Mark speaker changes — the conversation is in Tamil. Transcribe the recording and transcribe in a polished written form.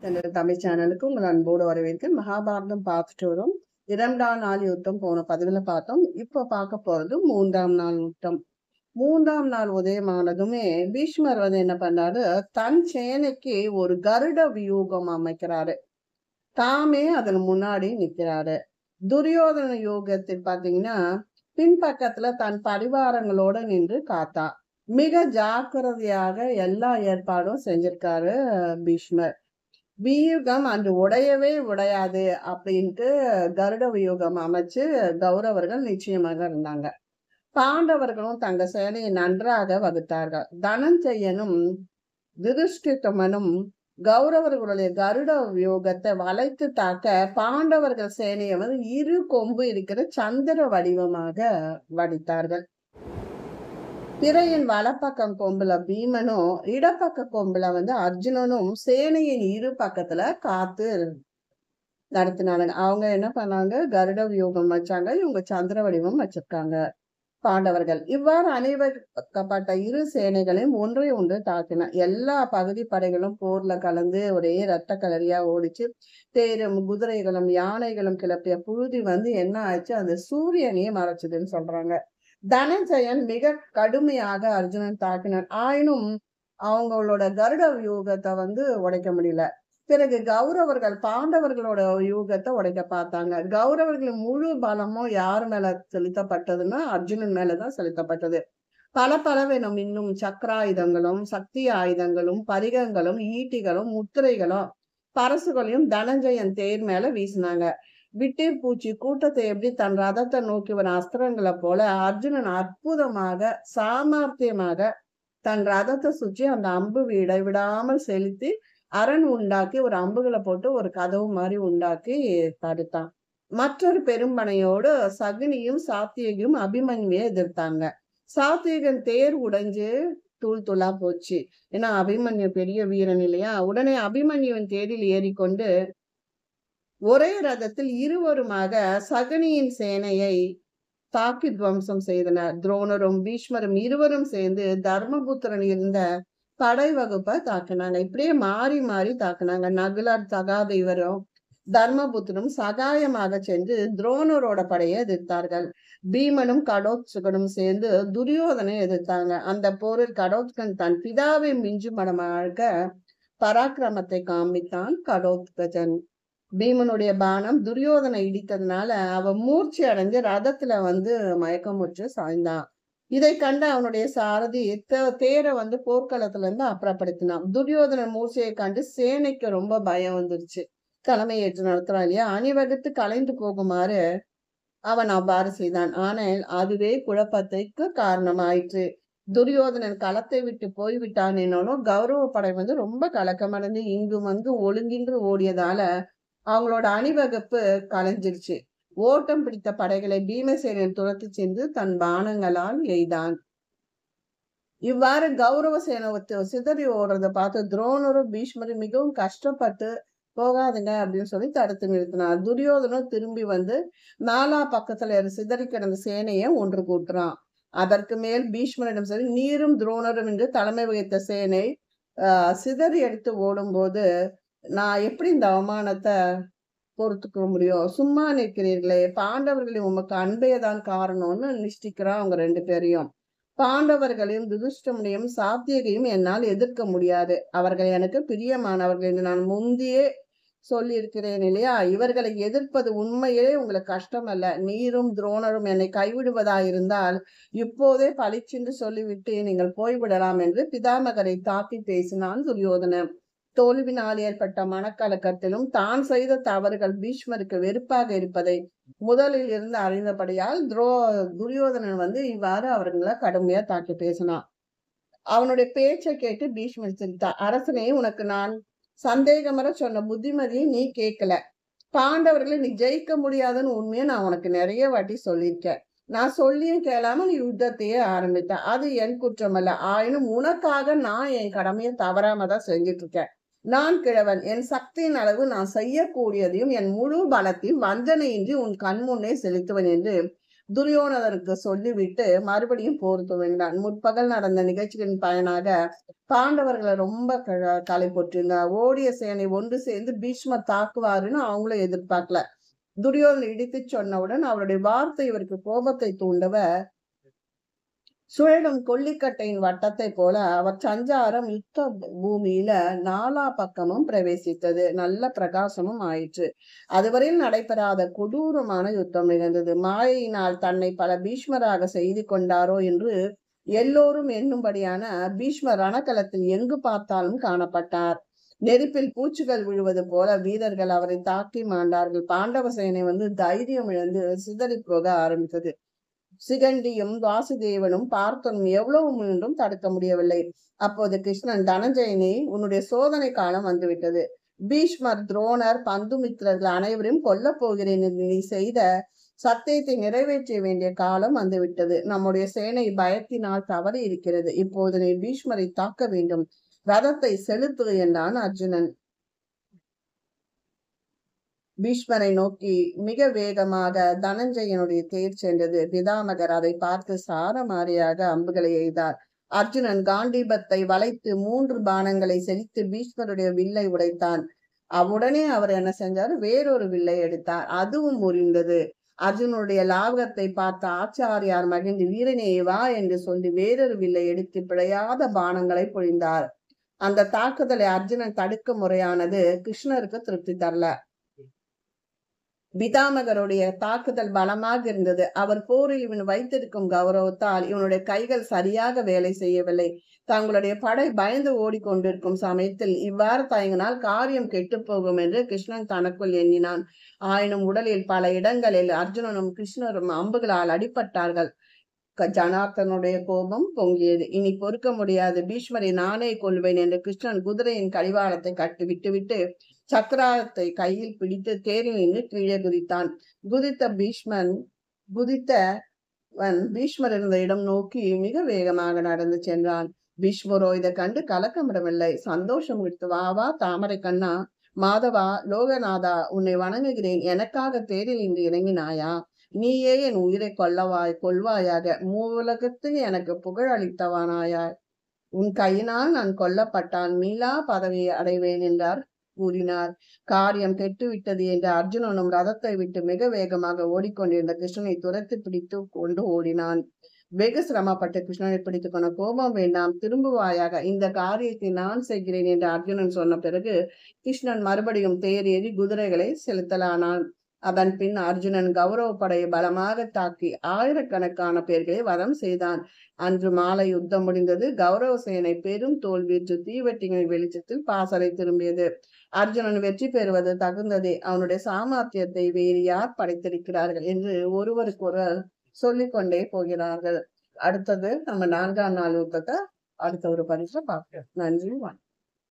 Speaker 1: என்னோட தமிழ் சேனலுக்கு உங்கள் அன்போடு வரவேற்கிறேன். மகாபாரதம் பார்த்துட்டு வரும். 2ஆம் நாள் யுத்தம் போன பதிவுல பார்த்தோம். இப்ப பார்க்க போறது 3ஆம் நாள் யுத்தம். 3ஆம் நாள் உதயமானதுமே பீஷ்மர் வந்து என்ன பண்ணாரு, தன் சேனைக்கு ஒரு கருட வியூகம் அமைக்கிறாரு. தாமே அதன் முன்னாடி நிக்கிறாரு. துரியோதன யோகத்தில் பாத்தீங்கன்னா பின்பக்கத்துல தன் பரிவாரங்களோட நின்று காத்தான். மிக ஜாக்கிரதையாக எல்லா ஏற்பாடும் செஞ்சிருக்காரு பீஷ்மர். வியூகம் அன்று உடையவே உடையாது அப்படின்ட்டு கருட வியூகம் அமைச்சு கௌரவர்கள் நிச்சயமாக இருந்தாங்க. பாண்டவர்களும் தங்க சேனையை நன்றாக வகுத்தார்கள். தனஞ்செயனும் யுதிஷ்டிரனும் கௌரவர்களுடைய கருட வியூகத்தை வளைத்து தாக்க பாண்டவர்கள் சேனையை வந்து இரு கொம்பு இருக்கிற சந்திர வடிவமாக வடித்தார்கள். திரையின் வலப்பக்கம் கொம்புல பீமனும் இடப்பக்க கொம்புல வந்து அர்ஜுனனும் சேனையின் இரு பக்கத்துல காத்து நடத்தினாங்க. அவங்க என்ன பண்ணாங்க, கருட வியூகம் வச்சாங்க, இவங்க சந்திர வடிவம் வச்சிருக்காங்க பாண்டவர்கள். இவ்வாறு அணிவகுக்கப்பட்ட இரு சேனைகளையும் ஒன்றை ஒன்று தாக்கின. எல்லா பகுதி படைகளும் போர்ல கலந்து ஒரே ரத்த கலரியா ஓடிச்சு. தேரும் குதிரைகளும் யானைகளும் கிளப்பிய புழுதி வந்து என்ன ஆச்சு, அந்த சூரியனையே மறைச்சதுன்னு சொல்றாங்க. தனஞ்சயன் மிக கடுமையாக அர்ஜுனன் தாக்கினான். ஆயினும் அவங்களோட கருட வியூகத்தை வந்து உடைக்க முடியல. பிறகு கௌரவர்கள் பாண்டவர்களோட யூகத்தை உடைக்க பார்த்தாங்க. கௌரவர்களின் முழு பலமும் யார் மேல செலுத்தப்பட்டதுன்னா அர்ஜுனன் மேலதான் செலுத்தப்பட்டது. பல பலவெனும் இன்னும் சக்கராயுதங்களும் சக்தி ஆயுதங்களும் பரிகங்களும் ஈட்டிகளும் முத்திரைகளும் பரசுகளையும் தனஞ்சயன் தேர் மேல வீசினாங்க. விட்டீர் பூச்சி கூட்டத்தை எப்படி தன் ரதத்தை நோக்கி வரும் அஸ்திரங்களை போல அர்ஜுனன் அற்புதமாக சாமர்த்தியமாக தன் ரதத்தை சுற்றி அந்த அம்பு இடைவிடாமல் செலுத்தி அரண் உண்டாக்கி ஒரு அம்புகளை போட்டு ஒரு கதவு மாதிரி உண்டாக்கி தடுத்தான். மற்றொரு பெரும்பனையோடு சகுனியும் சாத்தியகியும் அபிமன்யுவை எதிர்த்தாங்க. சாத்தியகன் தேர் உடைஞ்சு தூள் தூளா போச்சு. ஏன்னா அபிமன்யு பெரிய வீரன் இல்லையா. உடனே அபிமன்யுவின் தேரில் ஏறிக்கொண்டு ஒரே ரதத்தில் இருவருமாக சகுனியின் சேனையை தாக்கி துவம்சம் செய்தனர். துரோணரும் பீஷ்மரும் இருவரும் சேர்ந்து தர்மபுத்திரன் இருந்த படை வகுப்பை தாக்கினாங்க. இப்படியே மாறி மாறி தாக்கினாங்க. நகுலர் சகாதேவரும் தர்மபுத்திரனும் சகாயமாக சென்று துரோணரோட படையை எதிர்த்தார்கள். பீமனும் கடோத்சுகனும் சேர்ந்து துரியோதனை எதிர்த்தாங்க. அந்த போரில் கடோத்கன் தன் பிதாவை மிஞ்சும் மடமாக பராக்கிரமத்தை காண்பித்தான். கடோத்கஜன் பீமனுடைய பானம் துரியோதனை இடித்ததுனால அவன் மூர்ச்சி அடைஞ்சு ரதத்துல வந்து மயக்கமுற்று சாய்ந்தான். இதை கண்டு அவனுடைய சாரதி தேரை வந்து போர்க்களத்துல இருந்து அப்புறப்படுத்தினான். துரியோதனன் மூர்ச்சியை கண்டு சேனைக்கு ரொம்ப பயம் வந்துருச்சு. தலைமை ஏற்று நடத்துறான் இல்லையா, அணிவகுத்து கலைந்து போகுமாறு அவன் அவ்வாறு செய்தான். ஆனால் அதுவே குழப்பத்திற்கு காரணமாயிற்று. துரியோதனன் களத்தை விட்டு போய்விட்டான் என்னாலும் கௌரவ படை வந்து ரொம்ப கலக்கமடைந்து இங்கும் அங்கு ஒழுங்கின்று ஓடியதால அவங்களோட அணிவகுப்பு கலைஞ்சிருச்சு. ஓட்டம் பிடித்த படைகளை பீமசேனன் துரத்தி சென்று தன் பானங்களால் எய்தான். இவ்வாறு கௌரவ சேனத்தை சிதறி ஓடுறதை பார்த்து துரோணரும் பீஷ்மரும் மிகவும் கஷ்டப்பட்டு போகாதுங்க அப்படின்னு சொல்லி தடுத்து நிறுத்தினார். துரியோதனும் திரும்பி வந்து நாலா பக்கத்துல சிதறி கிடந்த சேனையை ஒன்று கூட்டுறான். அதற்கு மேல் பீஷ்மரிடம் சரி நீரும் துரோணரும் என்று தலைமை வகித்த சேனை சிதறி எடுத்து ஓடும் போது நான் எப்படி இந்த அவமானத்தை பொறுத்துக்க முடியும், சும்மா நிற்கிறீர்களே, பாண்டவர்களின் உமக்கு அன்பேதான் காரணம்னு நிஷ்டிக்கிறான் அவங்க ரெண்டு பேரையும். பாண்டவர்களையும் யுதிஷ்டிரனையும் சாத்தியகையும் என்னால் எதிர்க்க முடியாது. அவர்கள் எனக்கு பிரியமானவர்கள் என்று நான் முந்தியே சொல்லி இருக்கிறேன் இல்லையா. இவர்களை எதிர்ப்பது உண்மையிலே உங்களுக்கு கஷ்டம் அல்ல. நீரும் துரோணரும் என்னை கைவிடுவதாயிருந்தால் இப்போதே பளிச்சென்று சொல்லிவிட்டு நீங்கள் போய்விடலாம் என்று பிதாமகரை தாக்கி பேசினான் துரியோதனன். தோல்வினால் ஏற்பட்ட மனக்கலக்கத்திலும் தான் செய்த தவறுகள் பீஷ்மருக்கு வெறுப்பாக இருப்பதை முதலில் இருந்து அறிந்தபடியால் துரியோதனன் வந்து இவ்வாறு அவர்களை கடுமையா தாக்கி பேசினான். அவனுடைய பேச்சை கேட்டு பீஷ்மர் சிரித்தார். அரசனே, உனக்கு நான் சந்தேகமர சொன்ன புத்திமதியை நீ கேட்கல. பாண்டவர்களை நீ ஜெயிக்க முடியாதுன்னு உண்மையை நான் உனக்கு நிறைய வாட்டி சொல்லியிருக்கேன். நான் சொல்லியும் கேளாம நீ யுத்தத்தையே ஆரம்பித்தேன். அது என் குற்றமல்ல. ஆயினும் உனக்காக நான் என் கடமையை தவறாம தான் செஞ்சிட்டு இருக்கேன். நான் கிழவன். என் சக்தியின் அளவு நான் செய்யக்கூடியதையும் என் முழு பலத்தையும் வஞ்சனையின்றி உன் கண் முன்னே செலுத்துவன் என்று துரியோதனருக்கு சொல்லிவிட்டு மறுபடியும் போர் துவங்கினான். முற்பகல் நடந்த நிகழ்ச்சிகளின் பயனாக பாண்டவர்களை ரொம்ப களைப்புற்றிருந்தார். ஓடிய சேனை ஒன்று சேர்ந்து பீஷ்மர் தாக்குவாருன்னு அவங்களும் எதிர்பார்க்கல. துரியோதனை இடித்து சொன்னவுடன் அவருடைய வார்த்தை இவருக்கு கோபத்தை தூண்டவ சுழலும் கொல்லிக்கட்டையின் வட்டத்தை போல அவர் சஞ்சாரம் யுத்த பூமியில நாலா பக்கமும் பிரவேசித்தது. நல்ல பிரகாசமும் ஆயிற்று. அதுவரையில் நடைபெறாத கொடூரமான யுத்தம் நிகழ்ந்தது. மாயையினால் தன்னை பல பீஷ்மராக செய்து கொண்டாரோ என்று எல்லோரும் எண்ணும்படியான பீஷ்மர் ரணக்களத்தில் எங்கு பார்த்தாலும் காணப்பட்டார். நெருப்பில் பூச்சிகள் விழுவது போல வீரர்கள் அவரை தாக்கி மாண்டார்கள். பாண்டவ சேனை தைரியம் இழந்து சிதறி போக ஆரம்பித்தது. சிகண்டியும் வாசுதேவனும் பார்த்தனும் எவ்வளவு முயன்றும் தடுக்க முடியவில்லை. அப்போது கிருஷ்ணன், தனஞ்சயனே, உன்னுடைய சோதனை காலம் வந்துவிட்டது. பீஷ்மர், துரோணர், பந்துமித்திரர்கள் அனைவரையும் கொல்லப் போகிறேன் என்று நீ செய்த சத்தியத்தை நிறைவேற்ற வேண்டிய காலம் வந்துவிட்டது. நம்முடைய சேனை பயத்தினால் தவறி இருக்கிறது. இப்போது நீ பீஷ்மரை தாக்க வேண்டும். ரதத்தை செலுத்து என்றான் அர்ஜுனன். பீஷ்மரை நோக்கி மிக வேகமாக தனஞ்சயனுடைய தேர் சென்றது. பிதாமகர் அதை பார்த்து சாரமாரியாக அம்புகளை எய்தார். அர்ஜுனன் காண்டீபத்தை வளைத்து 3 பானங்களை செலுத்தி பீஷ்மருடைய வில்லை உடைத்தான். அவ்வுடனே அவர் என்ன செஞ்சார்? வேறொரு வில்லை எடுத்தார். அதுவும் முறிந்தது. அர்ஜுனுடைய லாபகத்தை பார்த்த ஆச்சாரியார் மகிழ்ந்து, வீரனே வா என்று சொல்லி வேறொரு வில்லை எடுத்து பிழையாத பானங்களை பொழிந்தார். அந்த தாக்குதலை அர்ஜுனன் தடுக்க முறையானது கிருஷ்ணருக்கு திருப்தி தரல. பிதாமகருடைய தாக்குதல் பலமாக இருந்தது. அவர் போரில் இவன் வைத்திருக்கும் கௌரவத்தால் இவனுடைய கைகள் சரியாக வேலை செய்யவில்லை. தங்களுடைய படை பயந்து ஓடிக்கொண்டிருக்கும் சமயத்தில் இவ்வாறு தயங்கினால் காரியம் கெட்டு போகும் என்று கிருஷ்ணன் தனக்குள் எண்ணினான். ஆயினும் உடலில் பல இடங்களில் அர்ஜுனனும் கிருஷ்ணரும் அம்புகளால் அடிபட்டார்கள். ஜனார்த்தனுடைய கோபம் பொங்கியது. இனி பொறுக்க முடியாது. பீஷ்மரை நானே கொள்வேன் என்று கிருஷ்ணன் குதிரையின் கடிவாளத்தை கட்டி விட்டுவிட்டு சக்கரத்தை கையில் பிடித்து தேரில் நின்று கீழே குதித்தான். பீஷ்மர் இருந்த இடம் நோக்கி மிக வேகமாக நடந்து சென்றான். பீஷ்மரோ இதை கண்டு கலக்கமிடவில்லை. சந்தோஷம் விடுத்து, வா வா தாமரை கண்ணா, மாதவா, லோகநாதா, உன்னை வணங்குகிறேன். எனக்காக தேரில் இன்று இறங்கினாயா? நீயே என் உயிரை கொள்வாயாக. மூலகத்து எனக்கு புகழ் அளித்தவனாயாய். உன் கையினால் நான் கொல்லப்பட்டான் மீளா பதவியை அடைவேன் என்றார் கூறினார். காரியம் கெட்டுவிட்டது என்று அர்ஜுனனும் ரதத்தை விட்டு மிக வேகமாக ஓடிக்கொண்டிருந்த கிருஷ்ணனை துரத்து பிடித்து கொண்டு ஓடினான். வெகு சிரமப்பட்டு கிருஷ்ணனை பிடித்துக் கொண்ட, கோபம் வேண்டாம், திரும்புவாயாக, இந்த காரியத்தை நான் செய்கிறேன் என்று அர்ஜுனன் சொன்ன பிறகு கிருஷ்ணன் மறுபடியும் தேரேறி குதிரைகளை செலுத்தலானான். அதன் பின் அர்ஜுனன் கௌரவ படையை பலமாக தாக்கி ஆயிரக்கணக்கான பேர்களை வதம் செய்தான். அன்று மாலை யுத்தம் முடிந்தது. கௌரவ சேனை பெரும் தோல்வியுற்று தீவெட்டிகளின் வெளிச்சத்தில் பாசறை திரும்பியது. அர்ஜுனன் வெற்றி பெறுவது தகுந்ததே. அவனுடைய சாமர்த்தியத்தை வேறு யார் படைத்திருக்கிறார்கள் என்று ஒருவருக்கொருவர் சொல்லிக்கொண்டே போகிறார்கள். அடுத்தது நம்ம 4ஆம் நாள் யுத்தத்தை அடுத்த ஒரு பரிசை பார்க்கிறோம். நன்றி.